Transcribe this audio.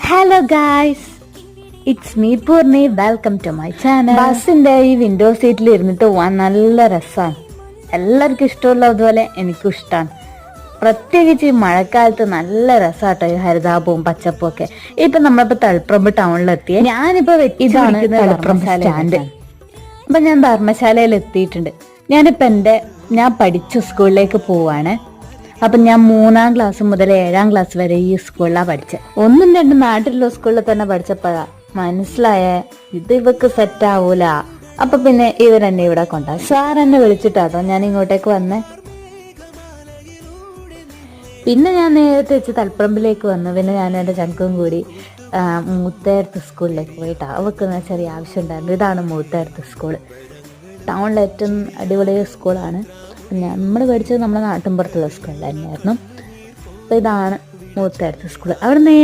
Hello guys, it's me Poorni. Welcome to my channel. ബസ്സിന്റെ ഈ window സീറ്റിൽ ഇരുന്നിട്ട് പോവാൻ നല്ല രസമാണ്. എല്ലാവർക്കും ഇഷ്ടമുള്ളതുപോലെ എനിക്കും ഇഷ്ടമാണ്. പ്രത്യേകിച്ച് ഈ മഴക്കാലത്ത് നല്ല രസമാട്ടോ ഈ ഹരിതാപവും പച്ചപ്പും ഒക്കെ. ഇപ്പൊ നമ്മളിപ്പോ തളിപ്പറമ്പ് ടൗണിലെത്തിയ ഞാനിപ്പോ ഇതാണ് തളിപ്പറമ്പ് സ്റ്റാൻഡ്. അപ്പൊ ഞാൻ ധർമ്മശാലയിൽ എത്തിയിട്ടുണ്ട്. ഞാൻ പഠിച്ച സ്കൂളിലേക്ക് പോവാണ്. അപ്പം ഞാൻ 3ാം ക്ലാസ് മുതൽ 7ാം ക്ലാസ് വരെ ഈ സ്കൂളിലാണ് പഠിച്ചത്. 1ഉം 2ഉം നാട്ടിലുള്ള സ്കൂളിൽ തന്നെ പഠിച്ചപ്പോഴാ മനസ്സിലായ ഇത് ഇവക്ക് സെറ്റ് ആവൂല. അപ്പൊ പിന്നെ ഇവരെന്നെ ഇവിടെ കൊണ്ടുപോയി. സാർ എന്നെ വിളിച്ചിട്ടാട്ടോ ഞാൻ ഇങ്ങോട്ടേക്ക് വന്നേ. പിന്നെ ഞാൻ നേരത്തെ വെച്ച് തളിപ്പറമ്പിലേക്ക് വന്നു. പിന്നെ ഞാൻ എൻ്റെ ചങ്കും കൂടി മൂത്തേടത്ത് സ്കൂളിലേക്ക് പോയിട്ടാ. അവർക്ക് ചെറിയ ആവശ്യം ഉണ്ടായിരുന്നു. ഇതാണ് മൂത്തേടത്ത് സ്കൂള്. ടൗണിലെ ഏറ്റവും അടിപൊളി സ്കൂളാണ്. നമ്മൾ പഠിച്ചത് നമ്മുടെ നാട്ടിൻപുറത്തുള്ള സ്കൂളിൽ തന്നെയായിരുന്നു. അപ്പോൾ ഇതാണ് മൂത്തേടത്ത് സ്കൂൾ. അവിടെ നേരെ